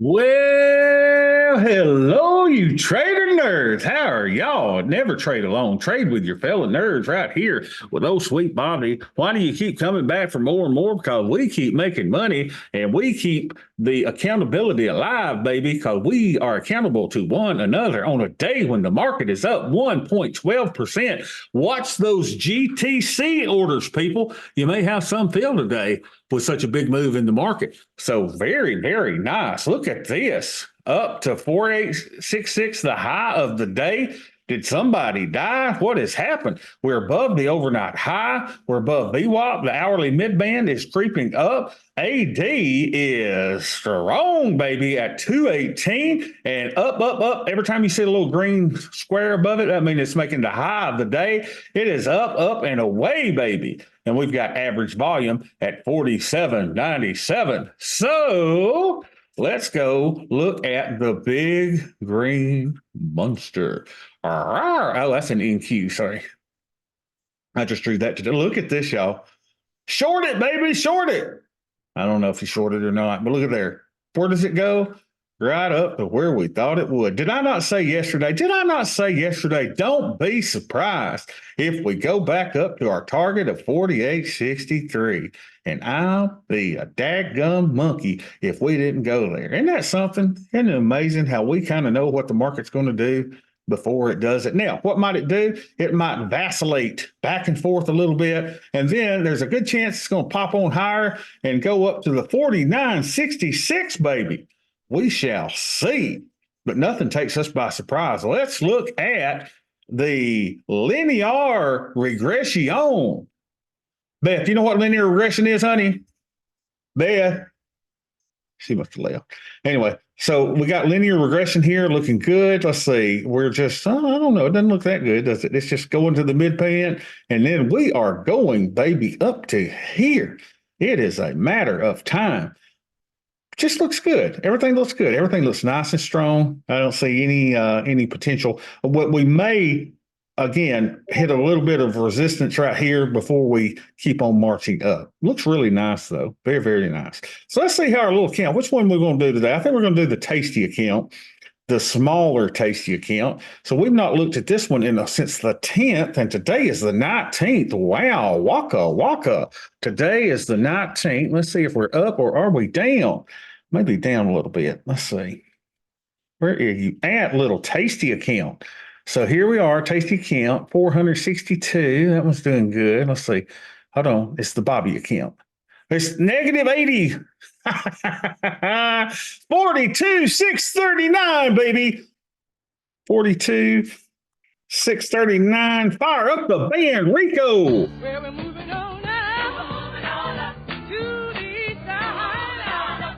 Well, hello, you trader nerds. How are y'all? Never trade alone. Trade with your fellow nerds right here with old sweet Bobby. Why do you keep coming back for more and more? Because we keep making money and we keep the accountability alive, baby, because we are accountable to one another on a day when the market is up 1.12%. Watch those GTC orders, people. You may have some fill today with such a big move in the market. So very, very nice. Look at this. Up to 4866, the high of the day. Did somebody die? What has happened? We're above the overnight high. We're above VWAP. The hourly midband is creeping up. AD is strong, baby, at 218 and up. Every time you see a little green square above it, I mean, it's making the high of the day. It is up, and away, baby. And we've got average volume at 47.97. So let's go look at the big green monster. Oh, that's an NQ. Sorry. I just drew that today. Look at this, y'all. Short it, baby. Short it. I don't know if you shorted or not, but look at there. Where does it go? Right up to where we thought it would. Did I not say yesterday? Don't be surprised if we go back up to our target of 48.63. And I'll be a dadgum monkey if we didn't go there. Isn't that something? Isn't it amazing how we kind of know what the market's going to do before it does it? Now, what might it do? It might vacillate back and forth a little bit, and then there's a good chance it's going to pop on higher and go up to the 49.66, baby. We shall see, but nothing takes us by surprise. Let's look at the linear regression. Beth, you know what linear regression is, honey? Beth, she must have left. Anyway, so we got linear regression here looking good. Let's see. We're just, I don't know. It doesn't look that good, does it? It's just going to the midpoint, and then we are going, baby, up to here. It is a matter of time. Just looks good. Everything looks good. Everything looks nice and strong. I don't see any potential. What we may again hit a little bit of resistance right here before we keep on marching up. Looks really nice though. Very, very nice. So let's see how our little account. Which one we're going to do today? I think we're going to do the tasty account, the smaller tasty account. So we've not looked at this one since the 10th, and today is the 19th. Wow, waka. Today is the 19th. Let's see if we're up or are we down? Maybe down a little bit. Let's see. Where are you at, little tasty account? So here we are, tasty account, 462. That one's doing good. Let's see. Hold on. It's the Bobby account. It's negative 80. 42,639, baby. 42,639. Fire up the band, Rico. Well, we're moving on now. To the side.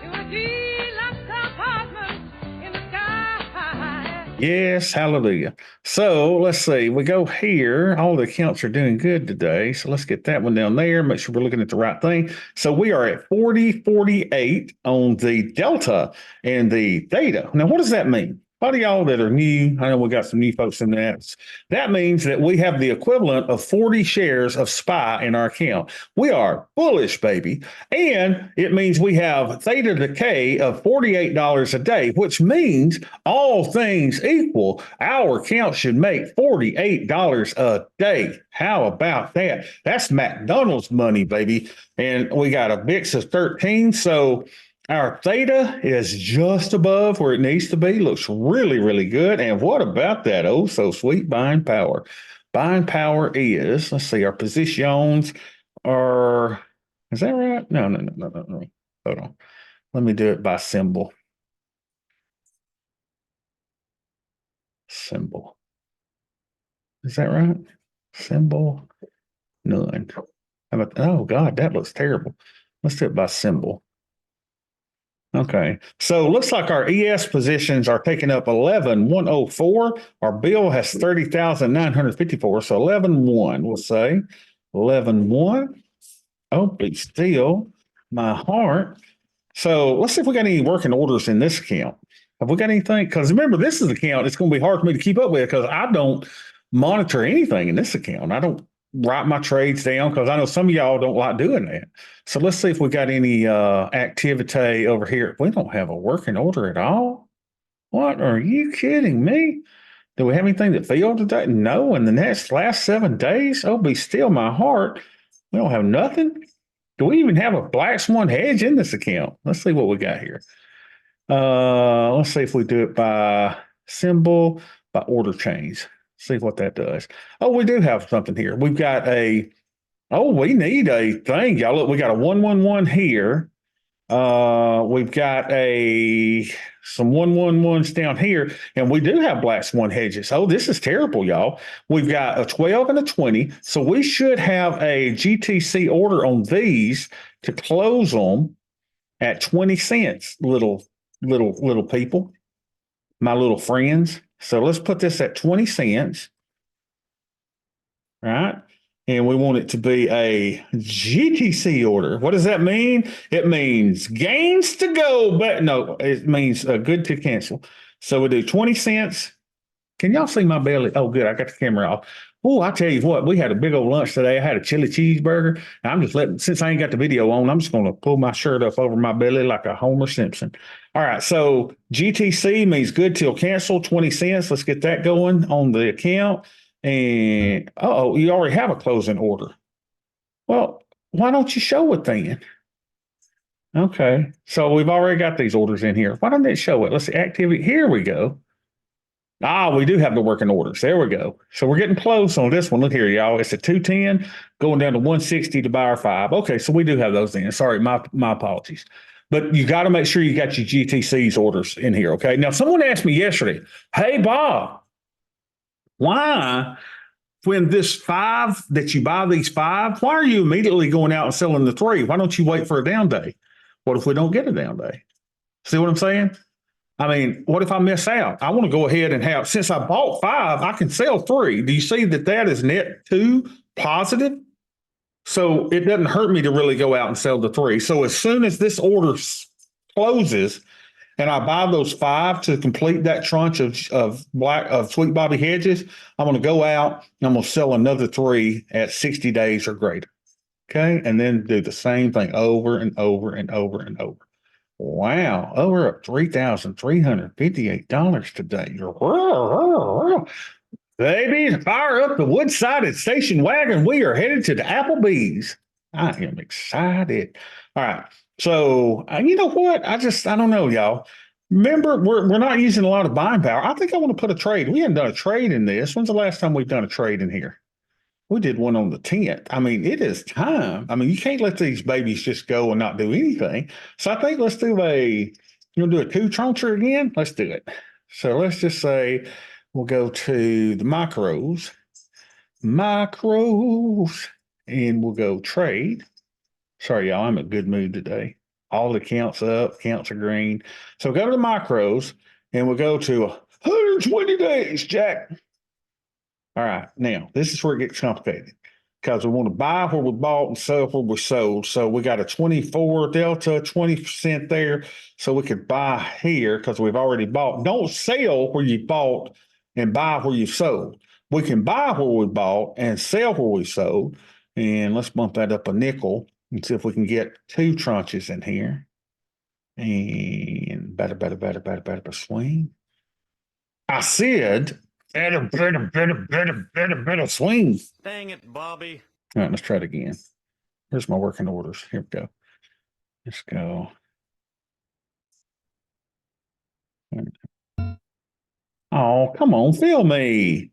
To a deluxe apartment in the sky. Yes, hallelujah. So let's see. We go here. All the accounts are doing good today. So let's get that one down there. Make sure we're looking at the right thing. So we are at 40.48 on the delta and the theta. Now, what does that mean? A lot of y'all that are new, I know we got some new folks in that. That means that we have the equivalent of 40 shares of SPY in our account. We are bullish, baby. And it means we have theta decay of $48 a day, which means all things equal, our account should make $48 a day. How about that? That's McDonald's money, baby. And we got a VIX of 13. So our theta is just above where it needs to be. Looks really, really good. And what about that oh so sweet buying power? Buying power is, let's see, our positions are, is that right? No. Hold on. Let me do it by symbol. Symbol. Is that right? Symbol. None. How about, oh God, that looks terrible. Let's do it by symbol. Okay, so looks like our ES positions are taking up 11,104. Our bill has 30,954. So 11,1, we'll say 11,1. Oh, be still, my heart. So let's see if we got any working orders in this account. Have we got anything? Because remember, this is an account. It's going to be hard for me to keep up with because I don't monitor anything in this account. I don't write my trades down because I know some of y'all don't like doing that. So let's see if we got any activity over here. We don't have a working order at all. What are you kidding me? Do we have anything that failed today? No. In the last 7 days, oh, be still my heart. We don't have nothing. Do we even have a black swan hedge in this account? Let's see what we got here. Let's see if we do it by symbol, by order change. See what that does. Oh, we do have something here. We've got we need a thing, y'all. Look, we got a 111 here. We've got some 111s down here, and we do have black swan hedges. Oh, this is terrible, y'all. We've got a 12 and a 20. So we should have a GTC order on these to close them at 20 cents, little people, my little friends. So let's put this at 20 cents, right? And we want it to be a GTC order. What does that mean? It means gains to go, but no, it means good to cancel. So we do 20 cents. Can y'all see my belly? Oh, good. I got the camera off. Oh, I tell you what, we had a big old lunch today. I had a chili cheeseburger. I'm just since I ain't got the video on, I'm just going to pull my shirt up over my belly like a Homer Simpson. All right. So GTC means good till cancel, 20 cents. Let's get that going on the account. And you already have a closing order. Well, why don't you show it then? Okay. So we've already got these orders in here. Why don't they show it? Let's see, activity. Here we go. We do have the working orders. There we go. So we're getting close on this one. Look here, y'all. It's a 210 going down to 160 to buy our 5. Okay, so we do have those in. Sorry, my apologies. But you got to make sure you got your GTC's orders in here, okay? Now, someone asked me yesterday, hey, Bob, why, when this 5 that you buy these 5, why are you immediately going out and selling the 3? Why don't you wait for a down day? What if we don't get a down day? See what I'm saying? I mean, what if I miss out? I want to go ahead and have, since I bought 5, I can sell 3. Do you see that is net 2 positive? So it doesn't hurt me to really go out and sell the 3. So as soon as this order closes and I buy those 5 to complete that tranche of Sweet Bobby hedges, I'm going to go out and I'm going to sell another 3 at 60 days or greater. Okay. And then do the same thing over and over and over and over. Wow. Oh, we're up $3,358 today. Baby, fire up the wood-sided station wagon. We are headed to the Applebee's. I am excited. All right. So, you know what? I don't know, y'all. Remember, we're not using a lot of buying power. I think I want to put a trade. We haven't done a trade in this. When's the last time we've done a trade in here? We did one on the 10th. I mean, it is time. I mean, you can't let these babies just go and not do anything. So I think let's do you want to do a 2 trancher again? Let's do it. So let's just say we'll go to the macros, and we'll go trade. Sorry, y'all, I'm in a good mood today. All the counts up, counts are green. So go to the macros, and we'll go to 120 days, Jack. All right, now this is where it gets complicated because we want to buy where we bought and sell where we sold. So we got a 24 delta, 20% there. So we could buy here because we've already bought. Don't sell where you bought and buy where you sold. We can buy where we bought and sell where we sold. And let's bump that up a nickel and see if we can get 2 tranches in here. And better swing. I said better swing. Dang it, Bobby. All right, let's try it again. Here's my working orders. Here we go. Let's go. Oh, come on, feel me.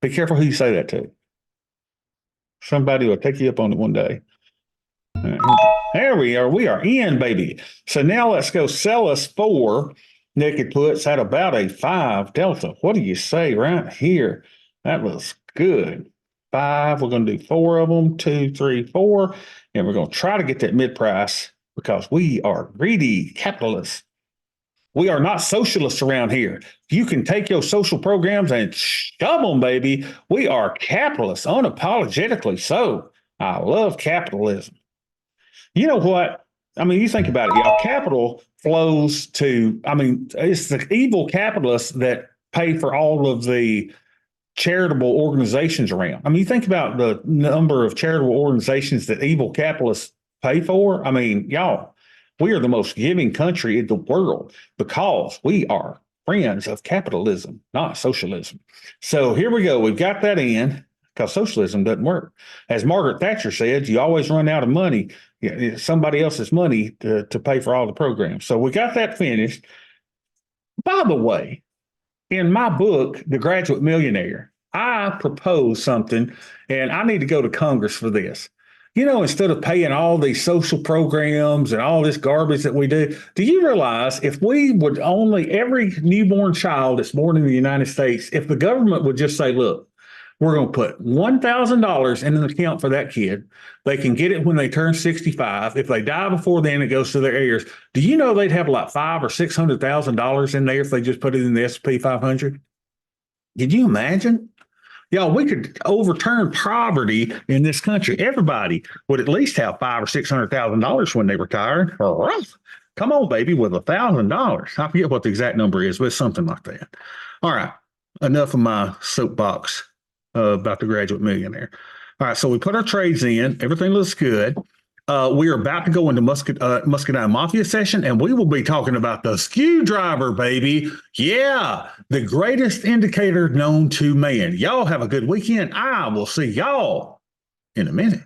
Be careful who you say that to. Somebody will take you up on it one day. All right, there we are. We are in, baby. So now let's go sell us 4 naked puts at about a 5 delta. What do you say right here? That looks good. 5. We're going to do 4 of them. 2, 3, 4. And we're going to try to get that mid price because we are greedy capitalists. We are not socialists around here. You can take your social programs and shove them, baby. We are capitalists, unapologetically so. I love capitalism. You know what? I mean, you think about it, y'all. Capital flows to, I mean, it's the evil capitalists that pay for all of the charitable organizations around. I mean, you think about the number of charitable organizations that evil capitalists pay for. I mean, y'all, we are the most giving country in the world because we are friends of capitalism, not socialism. So here we go. We've got that in because socialism doesn't work. As Margaret Thatcher said, you always run out of money, somebody else's money to pay for all the programs. So we got that finished. By the way, in my book, The Graduate Millionaire, I propose something, and I need to go to Congress for this. Instead of paying all these social programs and all this garbage that we do you realize if we would only, every newborn child that's born in the United States, if the government would just say, look, we're going to put $1,000 in an account for that kid. They can get it when they turn 65. If they die before then, it goes to their heirs. Do you know they'd have like $500,000 or $600,000 in there if they just put it in the S&P 500? Did you imagine? Y'all, we could overturn poverty in this country. Everybody would at least have $500,000 or $600,000 when they retire. Come on, baby, with $1,000. I forget what the exact number is, but it's something like that. All right, enough of my soapbox about the graduate millionaire. All right, so we put our trades in. Everything looks good. We are about to go into Muscadine Mafia session, and we will be talking about the screwdriver, baby. Yeah, the greatest indicator known to man. Y'all have a good weekend. I will see y'all in a minute.